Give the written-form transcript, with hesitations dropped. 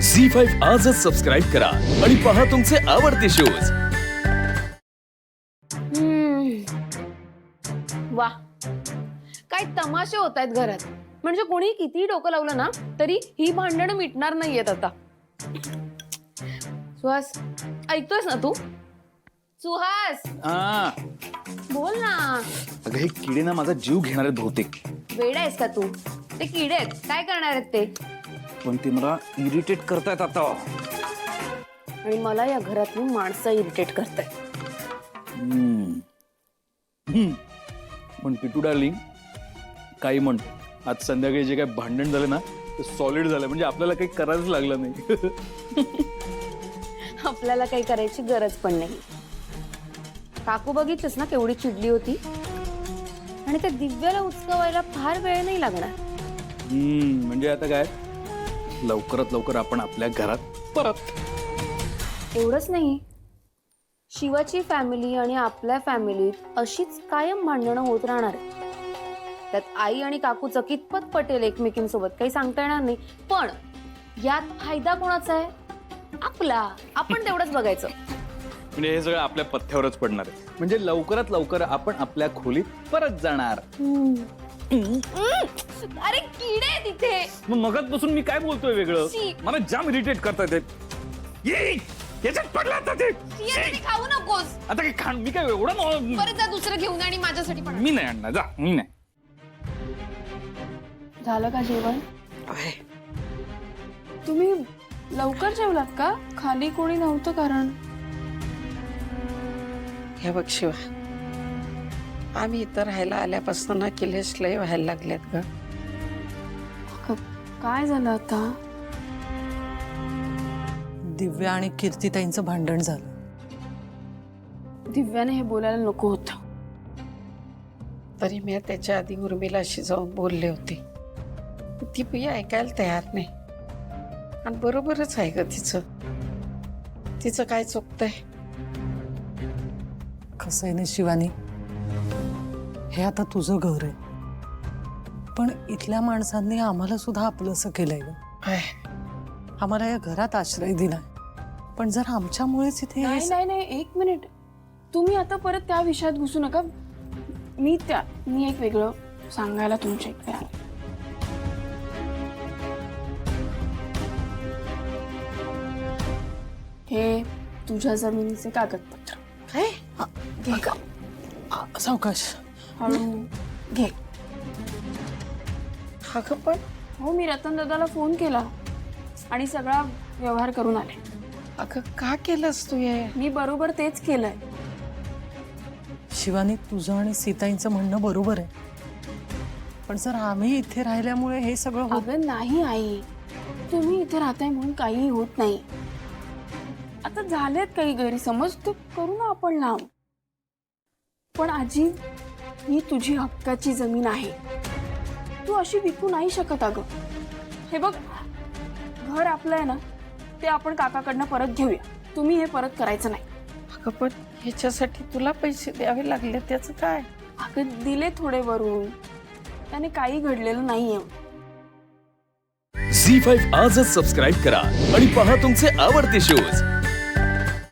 झी5 आजच सबस्क्राईब करा आणि पहा तुमचे आवडते शोज। वा, काय तमाशे होत आहेत घरात। म्हणजे कोणी किती डोकं लावलं ना तरी ही भांडणं मिटणार नाहीयेत आता। सुहास, ऐकतोयस ना तू? सुहास, बोल ना। अगं हे किडे ना माझा जीव घेणार आहेत बहुतेक। वेडा आहेस का तू? ते किडे आहेत, काय करणार आहेत ते? पण ते मला इरिटेट करतायत आता। आणि मला या घरातली माणसं इरिटेट करतायत। पण किटू डार्लिंग, काही म्हण, आज संध्याकाळी जे काय भांडण झालं ना ते सॉलिड झालं, म्हणजे आपल्याला काही करायच लागलं नाही। आपल्याला काही करायची गरज पण नाही। काकू बघितलंस ना केवढी चिडली होती, आणि त्या दिव्याला उचकावायला फार वेळ नाही लागणार। म्हणजे आता काय, लवकरात लवकर आपण आपल्या घरात परत। एवढंच नाही, शिवाची फॅमिली आणि आपल्या फॅमिलीत अशीच कायम भांडणं होत राहणार आहे। त्यात आई आणि काकूचं कितपत पटेल एकमेकींसोबत काही सांगता येणार नाही, पण यात फायदा कोणाचा आहे? आपला। आपण तेवढंच बघायचं। म्हणजे हे सगळं आपल्या पथ्यावरच पडणार आहे। म्हणजे लवकरात लवकर आपण आपल्या खोलीत परत जाणार। अरे किडे तिथे। मग मगाचपासून मी काय बोलतोय वेगळं? शी. मला जाम इरिटेट करतायत। ये याच्यात पडला आता ते। खाऊ नकोस। आता काय खाण, मी काय एवढं परत जा दुसरं घेऊन आणि माझ्यासाठी पण। मी नाही आणणार, जा, मी नाही। झालं का जेवण? तुम्ही लवकर जेवलात का? खाली कोणी नव्हतं कारण? हे बघ शिवा, आम्ही इथं राहायला आल्यापासून ना किलेश लय व्हायला लागल्यात ग। काय झालं आता? दिव्या आणि कीर्तिताईंचं भांडण झालं। दिव्याने हे बोलायला नको होतं। तरी मी त्याच्या आधी उर्मिलाशी जाऊन बोलले होते, ती पण ऐकायला तयार नाही। आणि बरोबरच आहे ग तिचं। तिचं काय चुकतंय? कसं आहे ना शिवानी, हे आता तुझं घर आहे, पण इथल्या माणसांनी आम्हाला सुद्धा आपलंसं केलंय ग। आम्हाला या घरात आश्रय दिलाय, पण जर आमच्यामुळेच इथे नाही नाही नाही, एक मिनिट, तुम्ही आता परत त्या विषयात घुसू नका। मी एक वेगळं सांगायला तुमच्या इकडे आले। हे तुझ्या जमिनीचे कागदपत्र। काय? घे का? सावकाश। हळू घे। अगं पण हो, मी रतन दादाला फोन केला आणि सगळा व्यवहार करून आले। अगं का केलंस तू हे? मी बरोबर तेच केलंय। शिवानी, तुझं आणि सीताईंचं म्हणणं बरोबर आहे, पण जर आम्ही इथे राहिल्यामुळे हे सगळं अगं नाही आई, तुम्ही इथे राहताय म्हणून काही होत नाही। आता झालेत काही गैरसमज, ते करू ना आपण लांब। पण आजी, ही तुझी हक्काची जमीन आहे, तू अशी विकू नाही शकत। अगं हे बघ, घर आपलं आहे ना, ते आपण काकाकडनं परत घेऊया। तुम्ही हे परत करायचं नाही। अगं पण ह्याच्यासाठी तुला पैसे द्यावे लागले, त्याचं काय? अगं दिले थोडे वरून, त्याने काही घडलेलं नाहीये। झी5 आजच सबस्क्राईब करा आणि पहा तुमचे आवडते शोज।